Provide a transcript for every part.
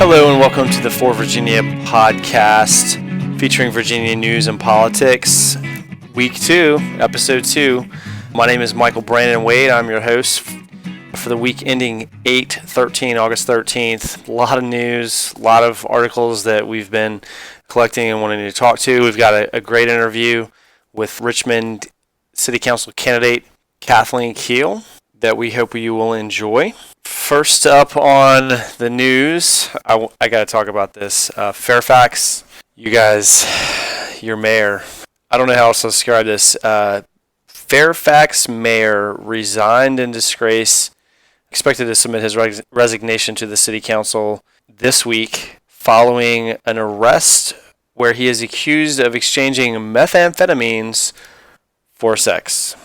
Hello and welcome to the For Virginia podcast featuring Virginia news and politics, week 2, episode 2. My name is Michael Brandon Wade. I'm your host for the week ending August 13th. A lot of news, a lot of articles that we've been collecting and wanting to talk to. We've got a great interview with Richmond City Council candidate Rebecca Keel that we hope you will enjoy. First up on the news, I got to talk about this. Fairfax, you guys, your mayor, I don't know how else to describe this. Fairfax mayor resigned in disgrace, expected to submit his resignation to the city council this week following an arrest where he is accused of exchanging methamphetamines for sex.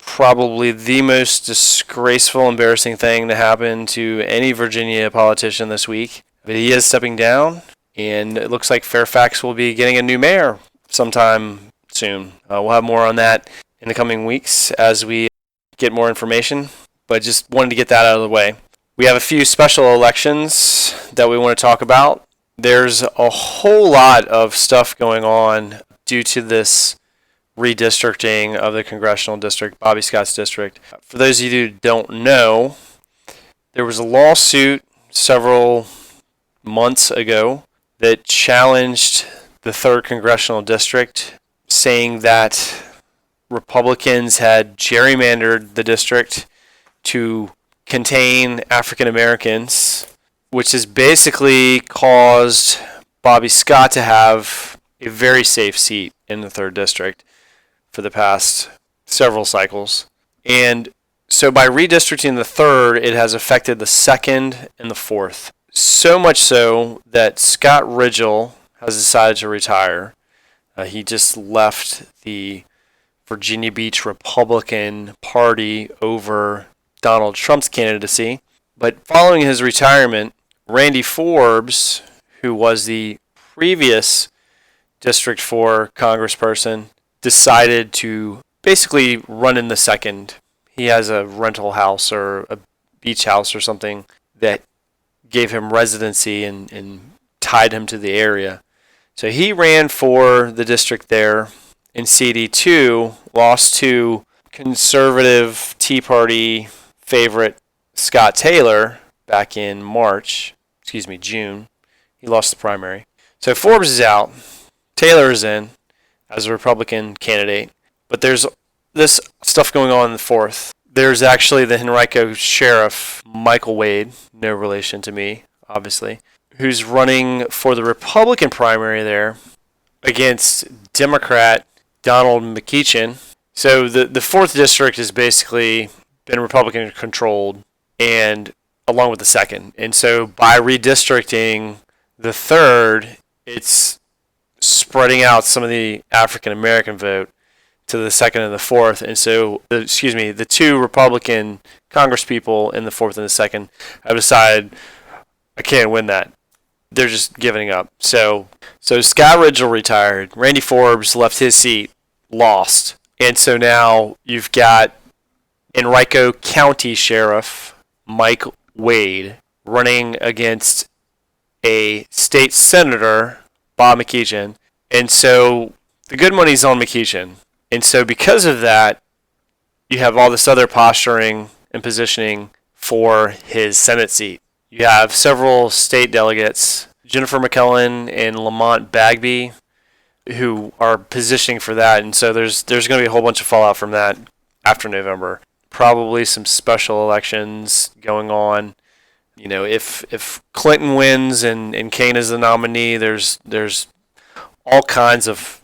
Probably the most disgraceful, embarrassing thing to happen to any Virginia politician this week. But he is stepping down, and it looks like Fairfax will be getting a new mayor sometime soon. We'll have more on that in the coming weeks as we get more information, but just wanted to get that out of the way. We have a few special elections that we want to talk about. There's a whole lot of stuff going on due to this redistricting of the congressional district, Bobby Scott's district. For those of you who don't know, there was a lawsuit several months ago that challenged the 3rd congressional district, saying that Republicans had gerrymandered the district to contain African Americans, which has basically caused Bobby Scott to have a very safe seat in the 3rd district for the past several cycles. And so by redistricting the 3rd, it has affected the 2nd and the 4th. So much so that Scott Ridgell has decided to retire. He just left the Virginia Beach Republican Party over Donald Trump's candidacy. But following his retirement, Randy Forbes, who was the previous District 4 congressperson, decided to basically run in the 2nd. He has a rental house or a beach house or something that gave him residency and tied him to the area. So he ran for the district there in CD2, lost to conservative Tea Party favorite Scott Taylor back in June. He lost the primary. So Forbes is out. Taylor is in as a Republican candidate. But there's this stuff going on in the 4th. There's actually the Henrico sheriff, Michael Wade, no relation to me, obviously, who's running for the Republican primary there against Democrat Donald McEachin. So the 4th district has basically been Republican controlled, and along with the 2nd. And so by redistricting the 3rd, it's spreading out some of the African American vote to the 2nd and the 4th. And so, the 2 Republican congresspeople in the 4th and the 2nd have decided, I can't win that. They're just giving up. So Scott Ridgell retired. Randy Forbes left his seat, lost. And so now you've got Henrico County Sheriff Mike Wade running against a state senator, Bob McEachin. And so the good money's on McEachin. And so because of that, you have all this other posturing and positioning for his Senate seat. You have several state delegates, Jennifer McKellen and Lamont Bagby, who are positioning for that. And so there's going to be a whole bunch of fallout from that after November. Probably some special elections going on. You know, if Clinton wins and Kane is the nominee, there's all kinds of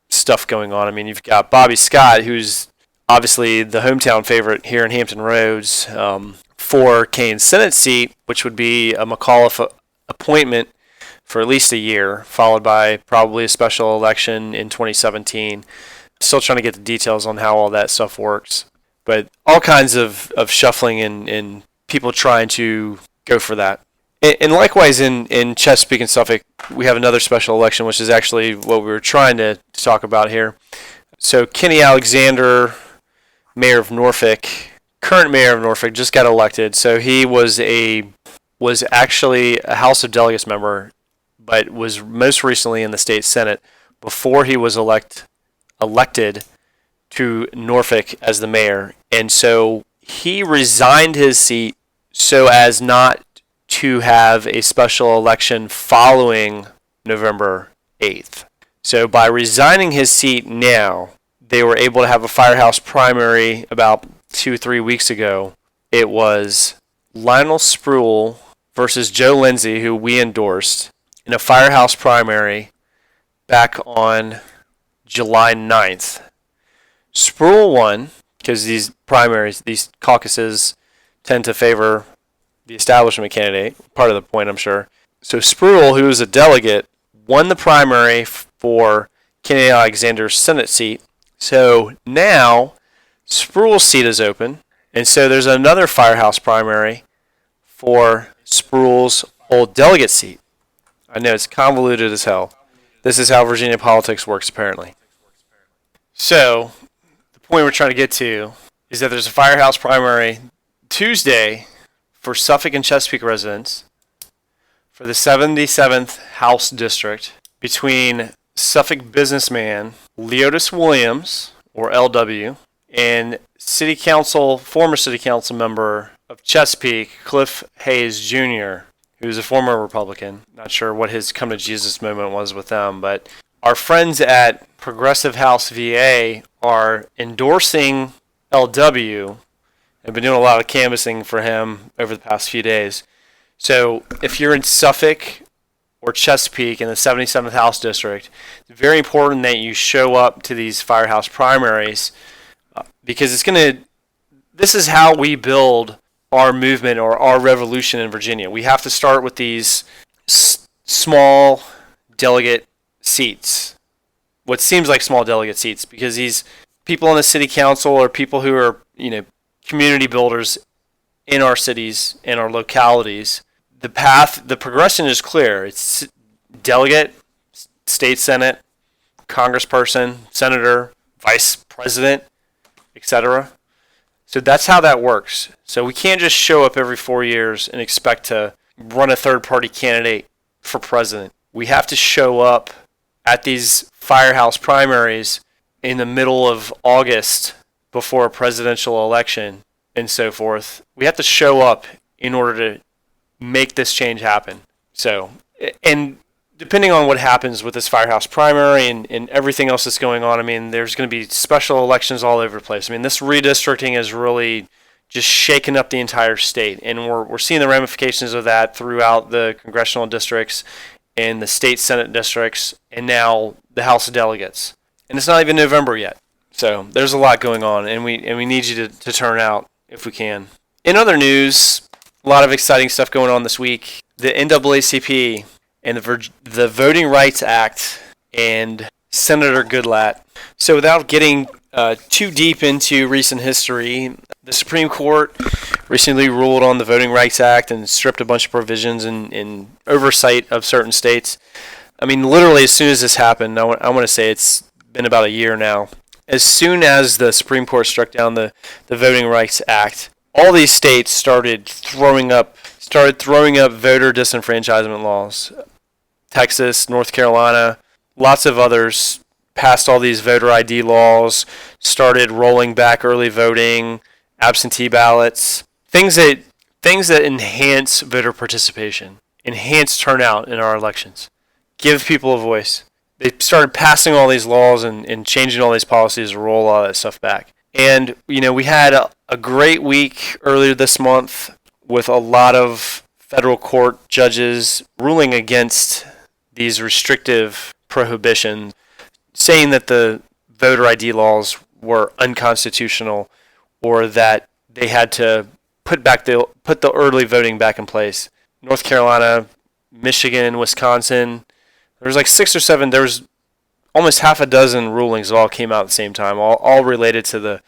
stuff going on. I mean, you've got Bobby Scott, who's obviously the hometown favorite here in Hampton Roads for Kane's Senate seat, which would be a McAuliffe appointment for at least a year, followed by probably a special election in 2017. Still trying to get the details on how all that stuff works. But all kinds of shuffling and people trying to go for that. And likewise in Chesapeake and Suffolk, we have another special election, which is actually what we were trying to talk about here. So Kenny Alexander, mayor of Norfolk, current mayor of Norfolk, just got elected. So he was a was actually a House of Delegates member, but was most recently in the state Senate before he was elected to Norfolk as the mayor. And so he resigned his seat so as not to have a special election following November 8th. So by resigning his seat now, they were able to have a firehouse primary about 2-3 weeks ago. It was Lionel Spruill versus Joe Lindsay, who we endorsed, in a firehouse primary back on July 9th. Spruill won because these primaries, these caucuses, tend to favor the establishment candidate. Part of the point, I'm sure. So Spruill, who was a delegate, won the primary for Kenny Alexander's Senate seat. So now Spruill's seat is open, and so there's another firehouse primary for Spruill's old delegate seat. I know it's convoluted as hell. This is how Virginia politics works, apparently. So the point we're trying to get to is that there's a firehouse primary Tuesday for Suffolk and Chesapeake residents for the 77th House District between Suffolk businessman Leotis Williams, or LW, and former City Council member of Chesapeake, Cliff Hayes Jr., who's a former Republican. Not sure what his come to Jesus moment was with them, but our friends at Progressive House VA are endorsing LW. I've been doing a lot of canvassing for him over the past few days. So if you're in Suffolk or Chesapeake in the 77th House District, it's very important that you show up to these firehouse primaries because this is how we build our movement or our revolution in Virginia. We have to start with these small delegate seats, what seems like small delegate seats, because these people on the city council are people who are, community builders in our cities and our localities. The progression is clear. It's delegate, state senate, congressperson, senator, vice president, etc. So that's how that works. So we can't just show up every 4 years and expect to run a third-party candidate for president. We have to show up at these firehouse primaries in the middle of August before a presidential election and so forth. We have to show up in order to make this change happen. So, and depending on what happens with this firehouse primary and everything else that's going on, there's going to be special elections all over the place. This redistricting is really just shaking up the entire state, and we're seeing the ramifications of that throughout the congressional districts and the state senate districts, and now the House of Delegates. And it's not even November yet. So there's a lot going on, and we need you to turn out if we can. In other news, a lot of exciting stuff going on this week. The NAACP and the Voting Rights Act and Senator Goodlatte. So without getting too deep into recent history, the Supreme Court recently ruled on the Voting Rights Act and stripped a bunch of provisions in oversight of certain states. Literally as soon as this happened, I want to say it's been about a year now. As soon as the Supreme Court struck down the Voting Rights Act, all these states started throwing up voter disenfranchisement laws. Texas, North Carolina, lots of others passed all these voter ID laws, started rolling back early voting, absentee ballots, things that enhance voter participation, enhance turnout in our elections, give people a voice. They started passing all these laws and changing all these policies to roll all that stuff back. And, we had a great week earlier this month with a lot of federal court judges ruling against these restrictive prohibitions, saying that the voter ID laws were unconstitutional or that they had to put the early voting back in place. North Carolina, Michigan, Wisconsin, there was like 6 or 7, there was almost half a dozen rulings that all came out at the same time, all related to the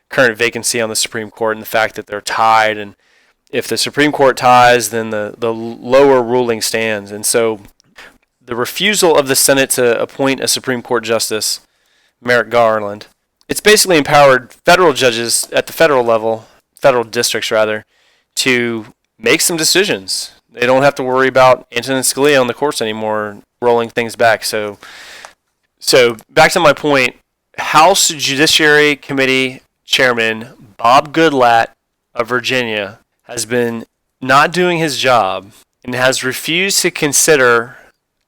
current vacancy on the Supreme Court and the fact that they're tied. And if the Supreme Court ties, then the lower ruling stands. And so the refusal of the Senate to appoint a Supreme Court Justice, Merrick Garland, it's basically empowered federal judges at the federal level, federal districts rather, to make some decisions. They don't have to worry about Antonin Scalia on the courts anymore, rolling things back. So back to my point, House Judiciary Committee Chairman Bob Goodlatte of Virginia has been not doing his job and has refused to consider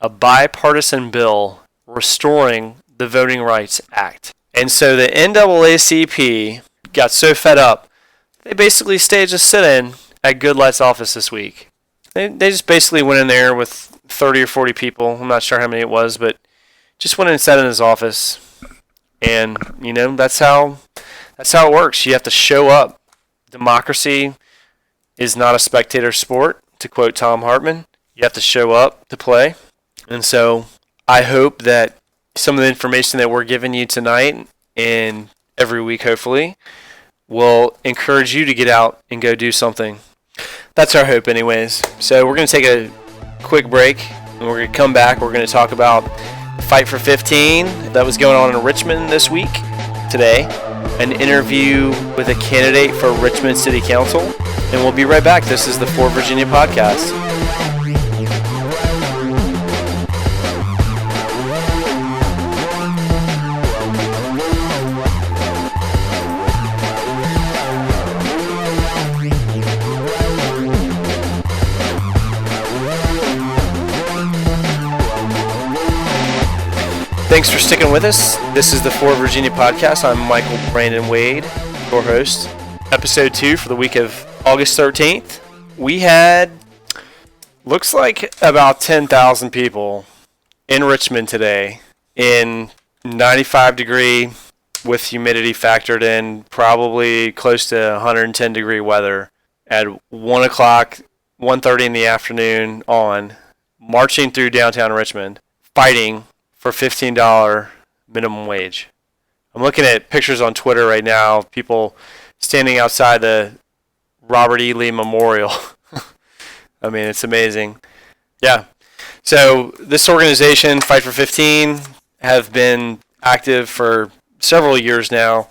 a bipartisan bill restoring the Voting Rights Act. And so the NAACP got so fed up, they basically staged a sit-in at Goodlatte's office this week. They just basically went in there with 30 or 40 people. I'm not sure how many it was, but just went in and sat in his office. And, that's how it works. You have to show up. Democracy is not a spectator sport, to quote Tom Hartman. You have to show up to play. And so I hope that some of the information that we're giving you tonight and every week, hopefully, will encourage you to get out and go do something. That's our hope anyways. So we're going to take a quick break, and we're going to come back. We're going to talk about Fight for 15 that was going on in Richmond this week, today, an interview with a candidate for Richmond City Council, and we'll be right back. This is the For Virginia Podcast. Thanks for sticking with us. This is the For Virginia Podcast. I'm Michael Brandon Wade, your host. Episode 2 for the week of August 13th. We had, looks like about 10,000 people in Richmond today in 95 degree with humidity factored in, probably close to 110 degree weather at 1 o'clock, 1:30 in the afternoon on, marching through downtown Richmond, fighting for $15 minimum wage. I'm looking at pictures on Twitter right now, people standing outside the Robert E. Lee Memorial. I mean, it's amazing. Yeah. So this organization, Fight for 15, have been active for several years now,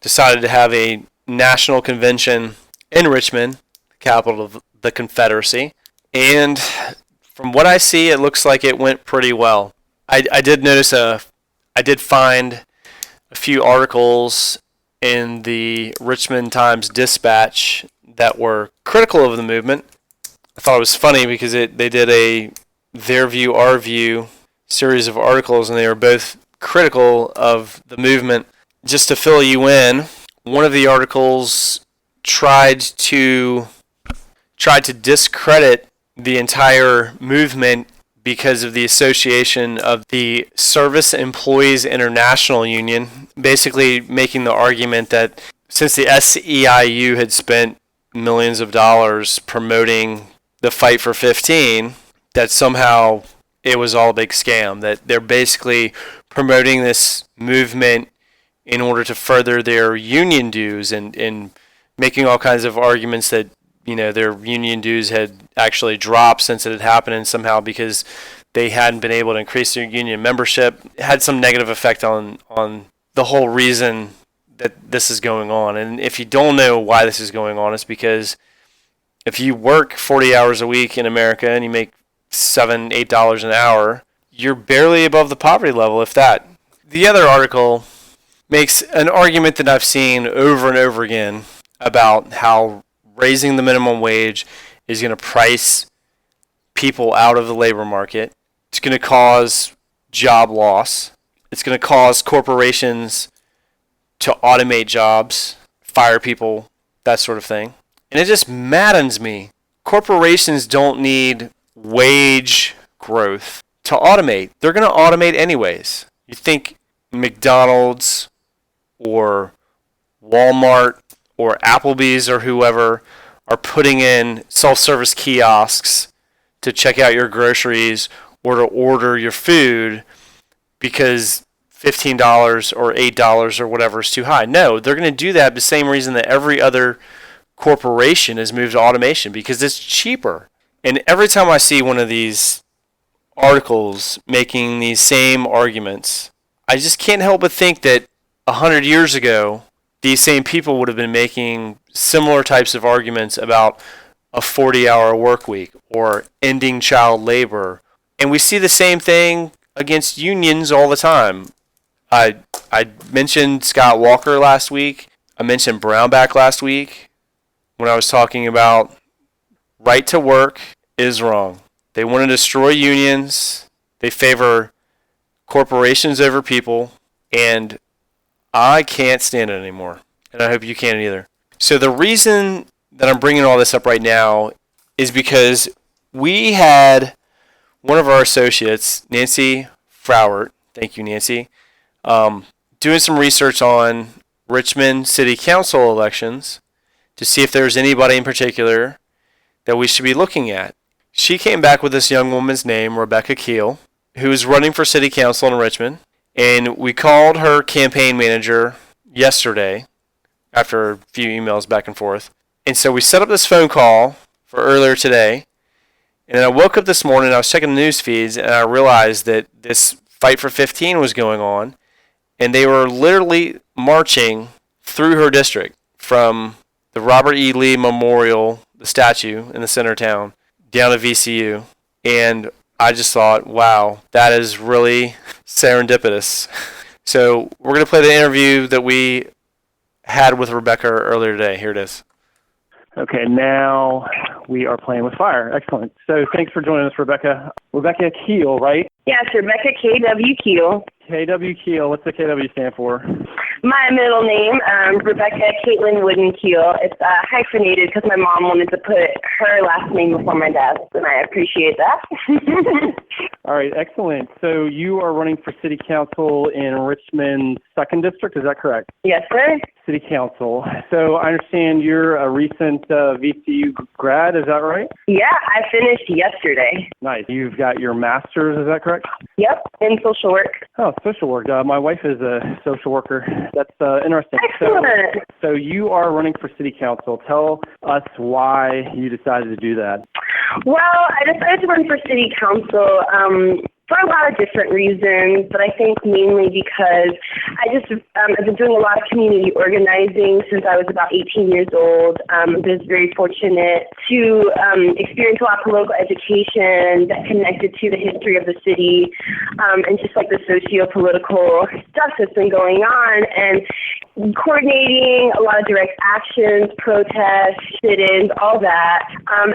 decided to have a national convention in Richmond, the capital of the Confederacy. And from what I see, it looks like it went pretty well. I did notice I did find a few articles in the Richmond Times-Dispatch that were critical of the movement. I thought it was funny because they did a Their View, Our View series of articles, and they were both critical of the movement. Just to fill you in, one of the articles tried to discredit the entire movement because of the association of the Service Employees International Union, basically making the argument that since the SEIU had spent millions of dollars promoting the Fight for 15, that somehow it was all a big scam, that they're basically promoting this movement in order to further their union dues and making all kinds of arguments that their union dues had actually dropped since it had happened, and somehow because they hadn't been able to increase their union membership, it had some negative effect on the whole reason that this is going on. And if you don't know why this is going on, it's because if you work 40 hours a week in America and you make $7, $8 an hour, you're barely above the poverty level, if that. The other article makes an argument that I've seen over and over again about how raising the minimum wage is going to price people out of the labor market. It's going to cause job loss. It's going to cause corporations to automate jobs, fire people, that sort of thing. And it just maddens me. Corporations don't need wage growth to automate. They're going to automate anyways. You think McDonald's or Walmart or Applebee's or whoever are putting in self-service kiosks to check out your groceries or to order your food because $15 or $8 or whatever is too high. No, they're going to do that the same reason that every other corporation has moved to automation, because it's cheaper. And every time I see one of these articles making these same arguments, I just can't help but think that 100 years ago, these same people would have been making similar types of arguments about a 40-hour work week or ending child labor. And we see the same thing against unions all the time. I mentioned Scott Walker last week. I mentioned Brownback last week when I was talking about right to work is wrong. They want to destroy unions. They favor corporations over people. And I can't stand it anymore. And I hope you can't either. So the reason that I'm bringing all this up right now is because we had one of our associates, Nancy Frowert, thank you, Nancy, doing some research on Richmond City Council elections to see if there's anybody in particular that we should be looking at. She came back with this young woman's name, Rebecca Keel, who is running for City Council in Richmond. And we called her campaign manager yesterday after a few emails back and forth. And so we set up this phone call for earlier today. And then I woke up this morning, I was checking the news feeds, and I realized that this Fight for 15 was going on. And they were literally marching through her district from the Robert E. Lee Memorial, the statue in the center of town, down to VCU. And I just thought, wow, that is really serendipitous. So we're going to play the interview that we had with Rebecca earlier today. Here it is. Okay, now we are playing with fire. Excellent. So thanks for joining us, Rebecca. Rebecca Keel, right? Yes, Rebecca K.W. Keel. K.W. Keel. What's the K.W. stand for? My middle name, Rebecca Caitlin Wooden Keel. It's hyphenated because my mom wanted to put her last name before my dad's, and I appreciate that. All right, excellent. So you are running for City Council in Richmond's 2nd District, is that correct? Yes, sir. City Council. So I understand you're a recent VCU grad, is that right? Yeah, I finished yesterday. Nice. You've got your master's, is that correct? Yep, in social work. Oh, social work. My wife is a social worker. That's interesting. Excellent. So you are running for City Council. Tell us why you decided to do that. Well, I decided to run for City Council for a lot of different reasons, but I think mainly because I've been doing a lot of community organizing since I was about 18 years old. I was very fortunate to experience a lot of political education that connected to the history of the city and just like the socio-political stuff that's been going on, and coordinating a lot of direct actions, protests, sit-ins, all that,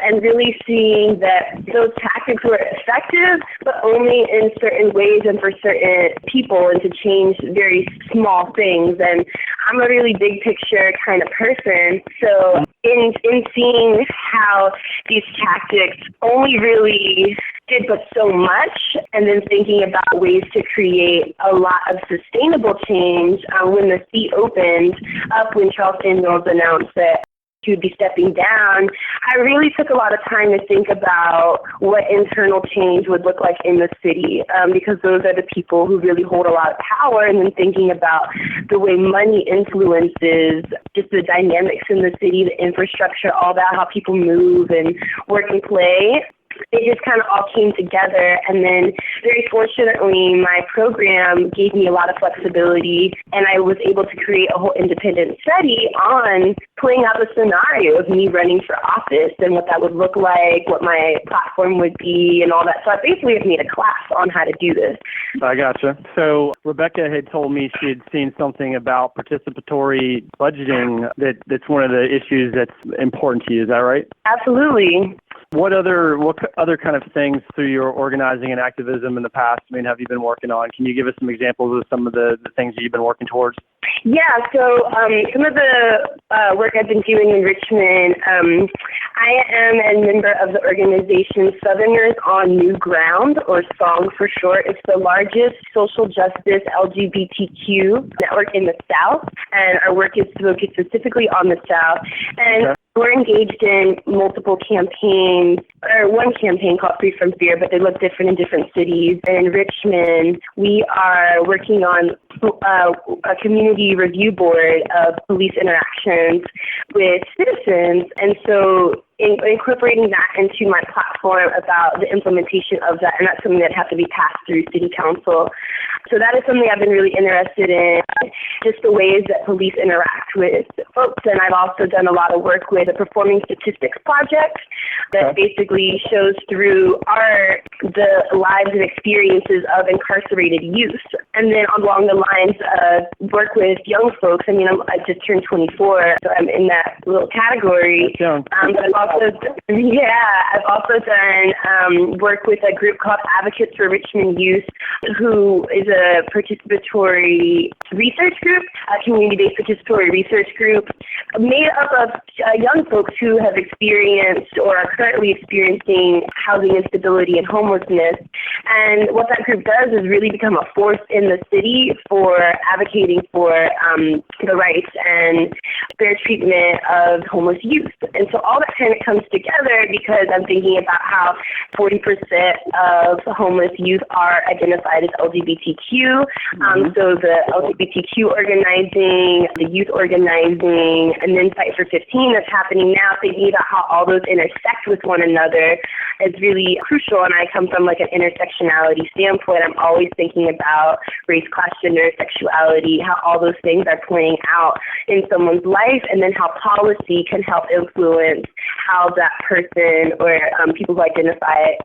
and really seeing that those tactics were effective, but only in certain ways and for certain people, and to change very small things. And I'm a really big picture kind of person, so in seeing how these tactics only really did but so much, and then thinking about ways to create a lot of sustainable change when the seat opened up, when Charles Daniels announced that he would be stepping down, I really took a lot of time to think about what internal change would look like in the city, because those are the people who really hold a lot of power, and then thinking about the way money influences just the dynamics in the city, the infrastructure, all that, how people move and work and play. It just kind of all came together, and then very fortunately my program gave me a lot of flexibility, and I was able to create a whole independent study on playing out the scenario of me running for office and what that would look like, what my platform would be, and all that. So I basically have made a class on how to do this. I gotcha. So Rebecca had told me she had seen something about participatory budgeting that's one of the issues that's important to you. Is that right? Absolutely. What other kind of things through your organizing and activism in the past, have you been working on? Can you give us some examples of some of the things that you've been working towards? Yeah, so some of the work I've been doing in Richmond, I am a member of the organization Southerners on New Ground, or SONG for short. It's the largest social justice LGBTQ network in the South, and our work is focused specifically on the South. And we're engaged in multiple campaigns, or one campaign called Free from Fear, but they look different in different cities. In Richmond, we are working on a community review board of police interactions with citizens. And so incorporating that into my platform about the implementation of that, and that's something that has to be passed through City Council. So that is something I've been really interested in, just the ways that police interact with folks. And I've also done a lot of work with the Performing Statistics Project that basically shows through the lives and experiences of incarcerated youth. And then along the lines of work with young folks, I mean, I just turned 24, so I'm in that little category. But I've also done work with a group called Advocates for Richmond Youth, who is a participatory research group, a community-based participatory research group made up of young folks who have experienced or are currently experiencing housing instability and homelessness. And what that group does is really become a force in the city for advocating for the rights and fair treatment of homeless youth. And so all that kind of comes together because I'm thinking about how 40% of homeless youth are identified as LGBTQ. So the LGBTQ organizing, the youth organizing, and then Fight for 15 that's happening now, thinking about how all those intersect with one another is really crucial. And I come from like an intersectionality standpoint. I'm always thinking about race, class, gender, sexuality, how all those things are playing out in someone's life, and then how policy can help influence how that person or people who identify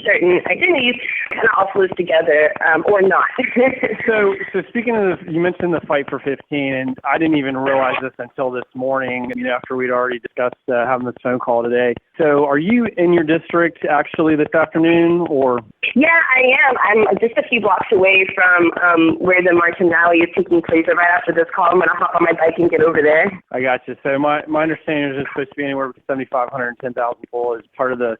certain identities kind of all flows together or not. So speaking of, you mentioned the Fight for 15, and I didn't even realize this until this morning, after we'd already discussed having this phone call today. So are you in your district actually this afternoon, or? Yeah, I am. I'm just a few blocks away from where the March and Rally is taking place. So right after this call, I'm going to hop on my bike and get over there. I got you. So my understanding is it's supposed to be anywhere between 7,500 and 10,000 people as part of the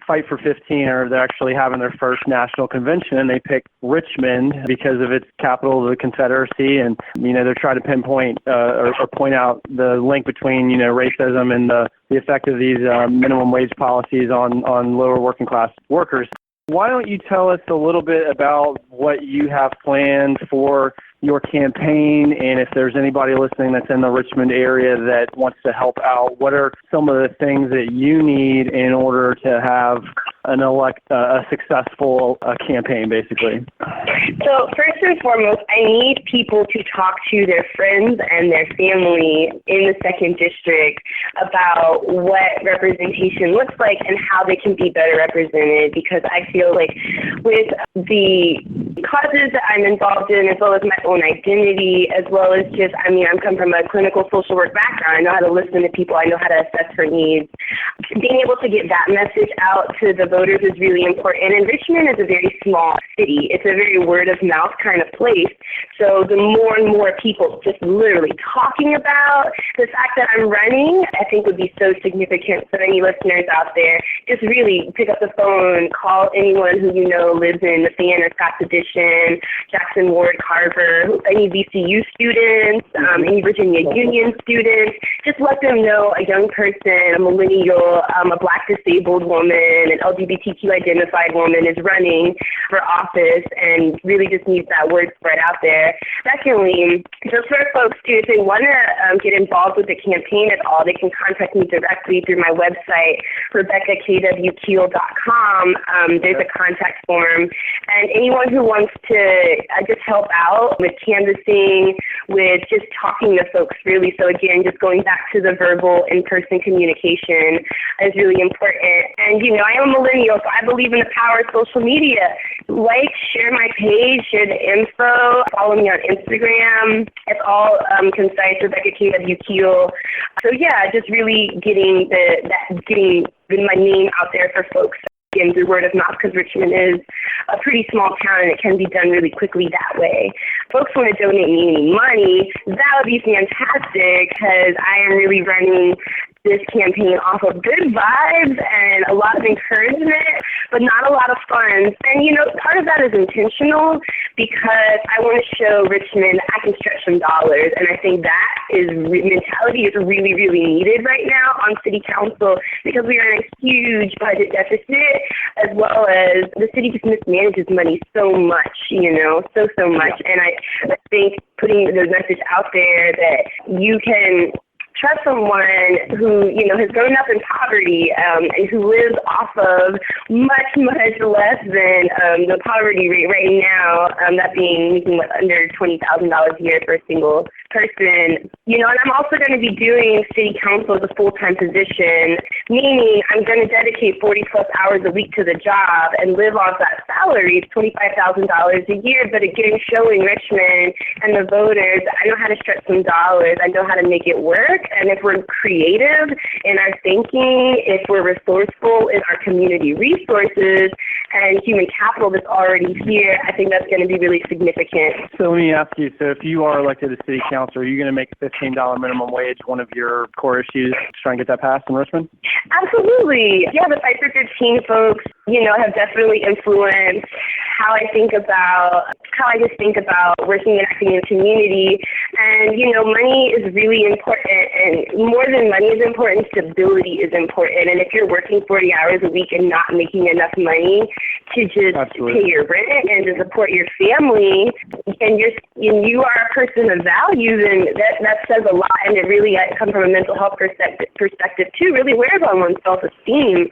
Fight for 15, or they're actually having their first national convention, and they picked Richmond because of its capital of the Confederacy, and they're trying to pinpoint or point out the link between racism and the effect of these minimum wage policies on lower working class workers. Why don't you tell us a little bit about what you have planned for your campaign, and if there's anybody listening that's in the Richmond area that wants to help out, what are some of the things that you need in order to have a successful campaign, basically? So first and foremost, I need people to talk to their friends and their family in the 2nd District about what representation looks like and how they can be better represented, because I feel like with the causes that I'm involved in, as well as my own identity, as well as just, I come from a clinical social work background. I know how to listen to people. I know how to assess for needs. Being able to get that message out to the voters is really important. And Richmond is a very small city. It's a very word-of-mouth kind of place. So the more and more people just literally talking about the fact that I'm running, I think would be so significant. So any listeners out there, just really pick up the phone, call anyone who lives in the Fan or Scott's Addition, Jackson Ward, Carver, any VCU students, any Virginia Union students. Just let them know a young person, a millennial, a Black disabled woman, an LGBTQ identified woman is running for office, and really just needs that word spread out there. Secondly, just for folks too, if they want to get involved with the campaign at all, they can contact me directly through my website, RebeccaKeel.com. There's a contact form, and anyone who wants to just help out with canvassing, with just talking to folks, really. So again, just going back to the verbal in-person communication is really important. And I am a millennial, so I believe in the power of social media. Share my page, share the info, follow me on Instagram. It's all concise, Rebecca Keel. So yeah, just really getting my name out there for folks. Again, through word of mouth, because Richmond is a pretty small town and it can be done really quickly that way. Folks want to donate me any money, that would be fantastic, because I am really running this campaign off of good vibes and a lot of encouragement, but not a lot of funds. And, part of that is intentional, because I want to show Richmond I can stretch some dollars. And I think that mentality is really, really needed right now on City Council, because we are in a huge budget deficit, as well as the city just mismanages money so much, so much. And I think putting the message out there that you can trust someone who, has grown up in poverty and who lives off of much, much less than the poverty rate right now, that being making under $20,000 a year for a single person. And I'm also going to be doing city council as a full-time position, meaning I'm going to dedicate 40-plus hours a week to the job and live off that salary. It's $25,000 a year, but again, showing Richmond and the voters, I know how to stretch some dollars. I know how to make it work. And if we're creative in our thinking, if we're resourceful in our community resources and human capital that's already here, I think that's going to be really significant. So let me ask you, so if you are elected to city council, are you going to make a $15 minimum wage one of your core issues to try and get that passed in Richmond? Absolutely. Yeah, the Fight for 15 folks, have definitely influenced how I just think about working and acting in the community. And, money is really important, and more than money is important, stability is important. And if you're working 40 hours a week and not making enough money to just pay your rent and to support your family, and you are a person of value, then that says a lot. And it really comes from a mental health perspective too, really wears on one's self-esteem.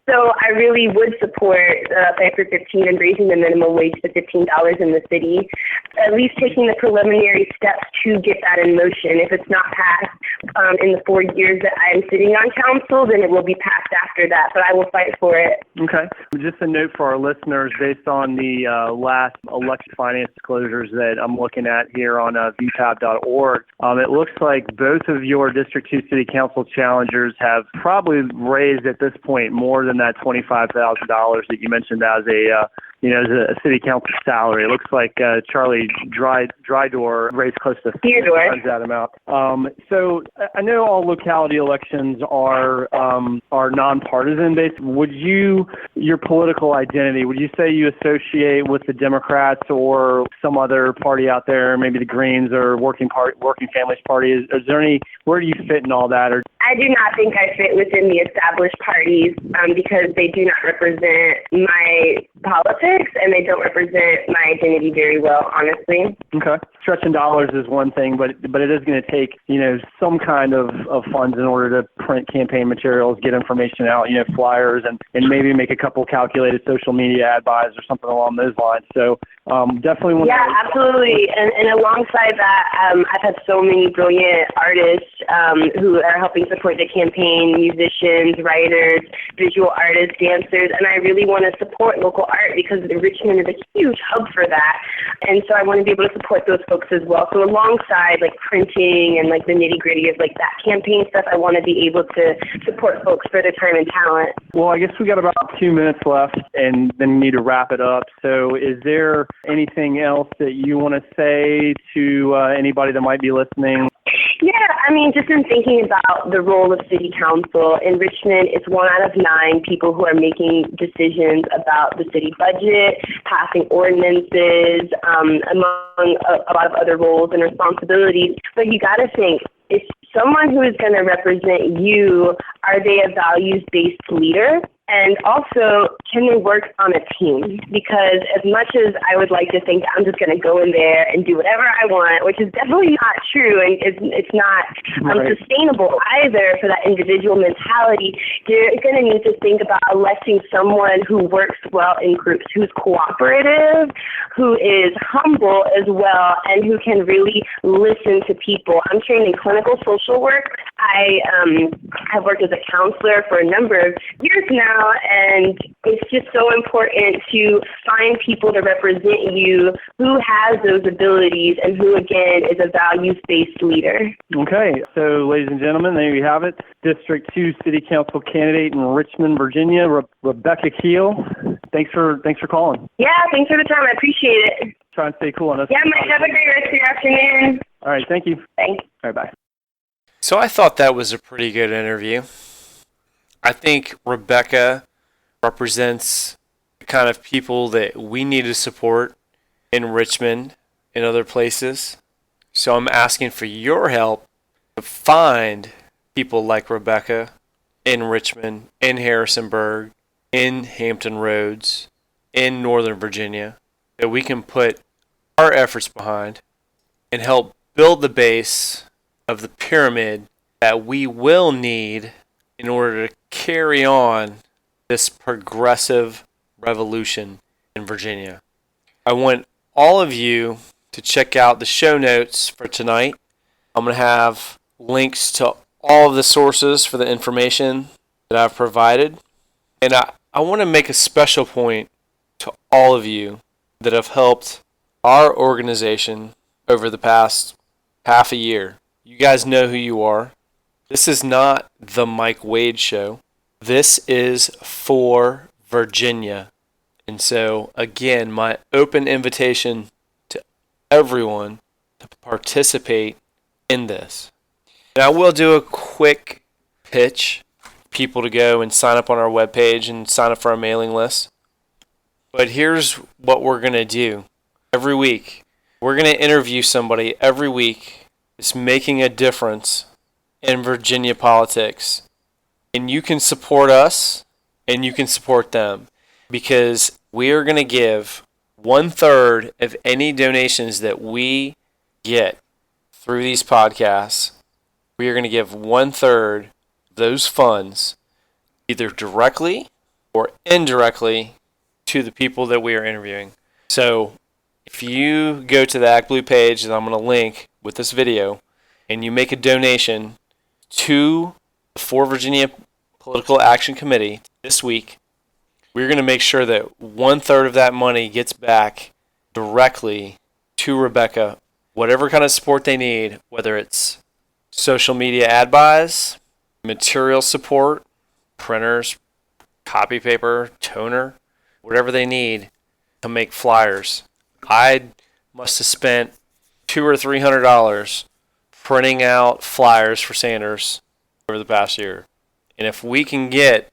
So I really would support Fight for 15 and raising the minimum wage to $15 in the city, at least taking the preliminary steps to get that in motion. If it's not passed in the 4 years that I'm sitting on council, then it will be passed after that, but I will fight for it. Okay. Just a note for our listeners, based on the last election finance disclosures that I'm looking at here on vtab.org, it looks like both of your District 2 City Council challengers have probably raised at this point more than that $25,000 that you mentioned as a city council salary. It looks like Charlie Drydoor raised close to times that amount. So I know all locality elections are nonpartisan based. Your political identity, would you say you associate with the Democrats or some other party out there, maybe the Greens or Working Families Party? Is there where do you fit in all that? Or I do not think I fit within the established parties because they do not represent my politics and they don't represent my identity very well, honestly. Okay. Stretching dollars is one thing, but it is going to take, some kind of funds in order to print campaign materials, get information out, flyers, and maybe make a couple calculated social media ad buys or something along those lines. So definitely want Yeah, absolutely. And alongside that, I've had so many brilliant artists who are helping support the campaign, musicians, writers, visual artists, dancers, and I really want to support local art because Richmond is a huge hub for that. And so I want to be able to support those folks as well. So alongside printing and the nitty-gritty of that campaign stuff, I want to be able to support folks for their time and talent. Well, I guess we got about 2 minutes left and then we need to wrap it up. So is there anything else that you want to say to anybody that might be listening? Yeah, just in thinking about the role of city council in Richmond, it's 1 out of 9 people who are making decisions about the city budget, passing ordinances, among a lot of other roles and responsibilities. But you got to think, if someone who is going to represent you, are they a values-based leader? And also, can they work on a team? Because as much as I would like to think I'm just going to go in there and do whatever I want, which is definitely not true, and it's not sustainable either for that individual mentality, you're going to need to think about electing someone who works well in groups, who's cooperative, who is humble as well, and who can really listen to people. I'm trained in clinical social work. I have worked as a counselor for a number of years now, and it's just so important to find people to represent you who has those abilities and who, again, is a values-based leader. Okay. So, ladies and gentlemen, there you have it. District 2 City Council candidate in Richmond, Virginia, Rebecca Keel. Thanks for calling. Yeah, thanks for the time. I appreciate it. Try and stay cool on us. Yeah, Mike, have a great rest of your afternoon. All right. Thank you. Thanks. All right. Bye. So I thought that was a pretty good interview. I think Rebecca represents the kind of people that we need to support in Richmond and other places. So I'm asking for your help to find people like Rebecca in Richmond, in Harrisonburg, in Hampton Roads, in Northern Virginia, that we can put our efforts behind and help build the base of the pyramid that we will need in order to carry on this progressive revolution in Virginia. I want all of you to check out the show notes for tonight. I'm going to have links to all of the sources for the information that I've provided. And I want to make a special point to all of you that have helped our organization over the past half a year. You guys know who you are. This is not the Mike Wade Show. This is for Virginia. And so, again, my open invitation to everyone to participate in this. And I will do a quick pitch for people to go and sign up on our webpage and sign up for our mailing list. But here's what we're going to do every week. We're going to interview somebody every week that's making a difference in Virginia politics. And you can support us and you can support them, because we are going to give 1/3 of any donations that we get through these podcasts. We are going to give 1/3 of those funds either directly or indirectly to the people that we are interviewing. So if you go to the ActBlue page that I'm going to link with this video and you make a donation to the For Virginia Political Action Committee this week, we're going to make sure that 1/3 of that money gets back directly to Rebecca, whatever kind of support they need, whether it's social media ad buys, material support, printers, copy paper, toner, whatever they need to make flyers. I must have spent $200 or $300 printing out flyers for Sanders over the past year. And if we can get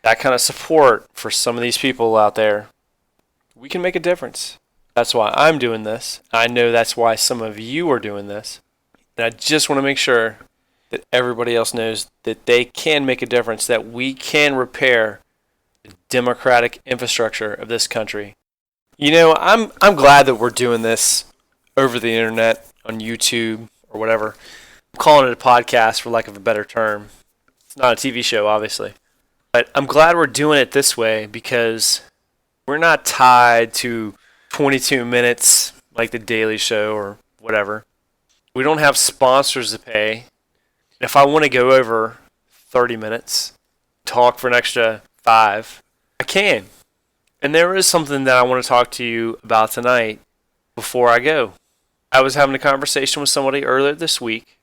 that kind of support for some of these people out there, we can make a difference. That's why I'm doing this. I know that's why some of you are doing this. And I just want to make sure that everybody else knows that they can make a difference, that we can repair the democratic infrastructure of this country. You know, I'm glad that we're doing this over the internet, on YouTube or whatever. I'm calling it a podcast for lack of a better term. It's not a TV show, obviously. But I'm glad we're doing it this way because we're not tied to 22 minutes like the Daily Show or whatever. We don't have sponsors to pay. If I want to go over 30 minutes, talk for an extra 5, I can. And there is something that I want to talk to you about tonight before I go. I was having a conversation with somebody earlier this week,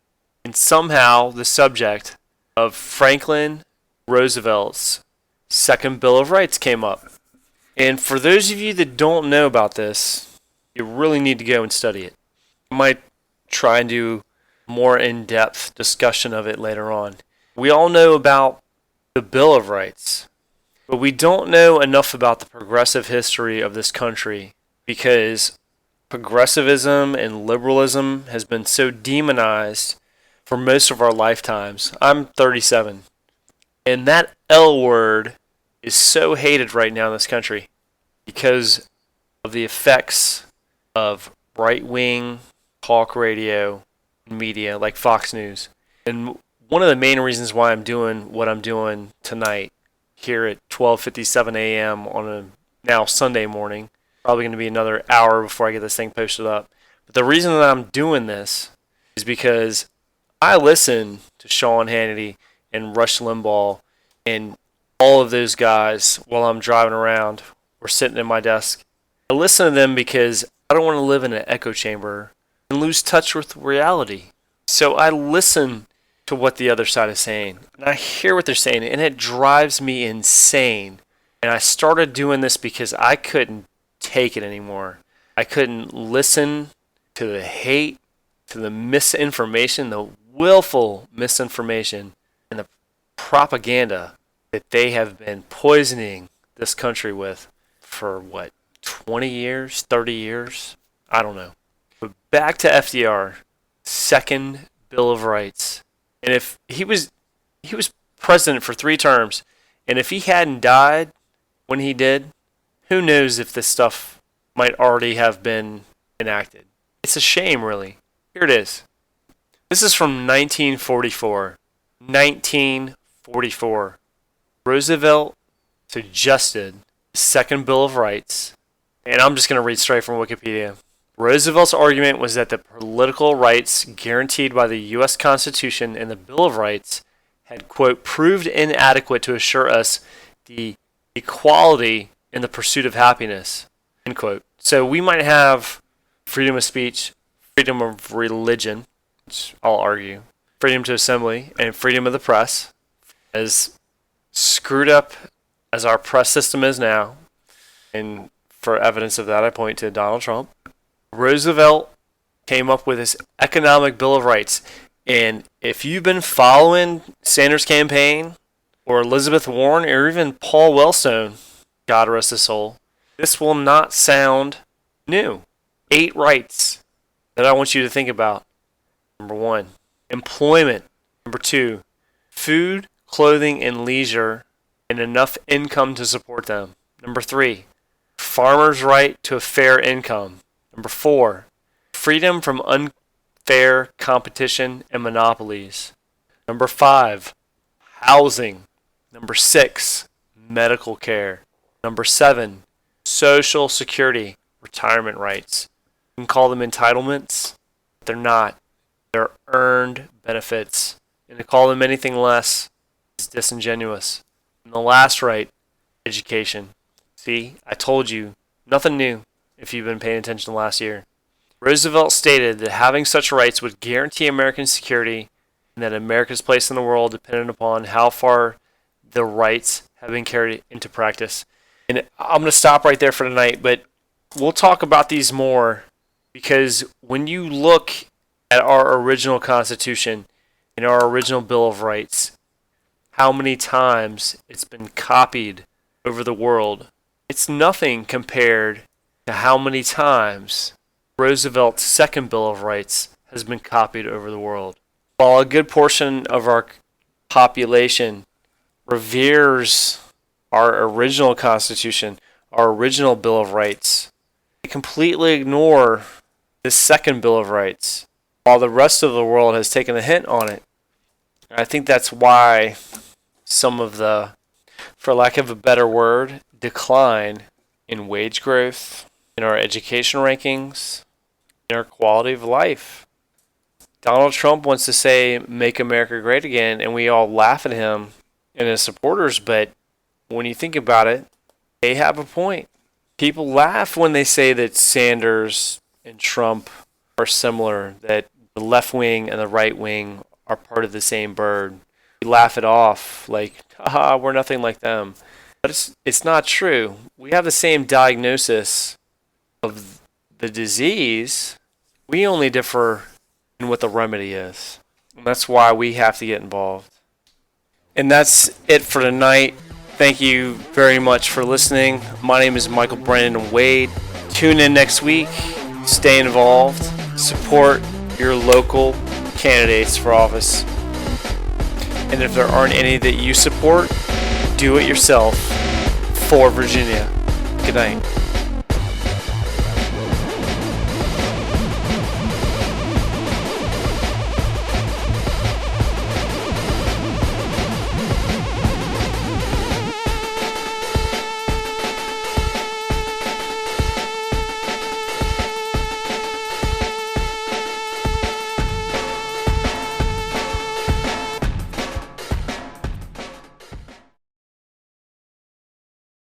and somehow the subject of Franklin Roosevelt's Second Bill of Rights came up. And for those of you that don't know about this, you really need to go and study it. I might try and do more in-depth discussion of it later on. We all know about the Bill of Rights, but we don't know enough about the progressive history of this country because progressivism and liberalism has been so demonized for most of our lifetimes. I'm 37, and that L word is so hated right now in this country because of the effects of right-wing talk radio and media like Fox News. And one of the main reasons why I'm doing what I'm doing tonight here at 12:57 a.m. on a now Sunday morning, probably going to be another hour before I get this thing posted up. But the reason that I'm doing this is because I listen to Sean Hannity and Rush Limbaugh and all of those guys while I'm driving around or sitting at my desk. I listen to them because I don't want to live in an echo chamber and lose touch with reality. So I listen to what the other side is saying, and I hear what they're saying, and it drives me insane. And I started doing this because I couldn't take it anymore. I couldn't listen to the hate, to the misinformation, the willful misinformation, and the propaganda that they have been poisoning this country with for 20 years, 30 years? I don't know. But back to FDR, Second Bill of Rights. And if he was president for 3 terms, and if he hadn't died when he did, who knows if this stuff might already have been enacted. It's a shame, really. Here it is. This is from 1944. 1944. Roosevelt suggested the Second Bill of Rights, and I'm just going to read straight from Wikipedia. Roosevelt's argument was that the political rights guaranteed by the U.S. Constitution and the Bill of Rights had, quote, proved inadequate to assure us the equality in the pursuit of happiness, end quote. So we might have freedom of speech, freedom of religion, which I'll argue, freedom to assembly, and freedom of the press. As screwed up as our press system is now, and for evidence of that I point to Donald Trump, Roosevelt came up with this economic Bill of Rights. And if you've been following Sanders' campaign, or Elizabeth Warren, or even Paul Wellstone, God rest his soul, this will not sound new. 8 rights that I want you to think about. Number 1, employment. Number 2, food, clothing, and leisure, and enough income to support them. Number 3, farmers' right to a fair income. Number 4, freedom from unfair competition and monopolies. Number 5, housing. Number 6, medical care. Number 7, social security, retirement rights. You can call them entitlements, but they're not. They're earned benefits. And to call them anything less is disingenuous. And the last right, education. See, I told you, nothing new if you've been paying attention last year. Roosevelt stated that having such rights would guarantee American security and that America's place in the world depended upon how far the rights have been carried into practice. And I'm going to stop right there for tonight, but we'll talk about these more because when you look at our original Constitution and our original Bill of Rights, how many times it's been copied over the world, it's nothing compared to how many times Roosevelt's Second Bill of Rights has been copied over the world. While a good portion of our population reveres our original Constitution, our original Bill of Rights, they completely ignore the Second Bill of Rights, while the rest of the world has taken a hint on it. I think that's why some of the, for lack of a better word, decline in wage growth, in our education rankings, in our quality of life. Donald Trump wants to say, make America great again, and we all laugh at him and his supporters, but when you think about it, they have a point. People laugh when they say that Sanders and Trump are similar, that the left wing and the right wing are part of the same bird. We laugh it off like, haha, we're nothing like them. But it's not true. We have the same diagnosis of the disease. We only differ in what the remedy is. And that's why we have to get involved. And that's it for tonight. Thank you very much for listening. My name is Michael Brandon Wade. Tune in next week. Stay involved. Support your local candidates for office. And if there aren't any that you support, do it yourself for Virginia. Good night.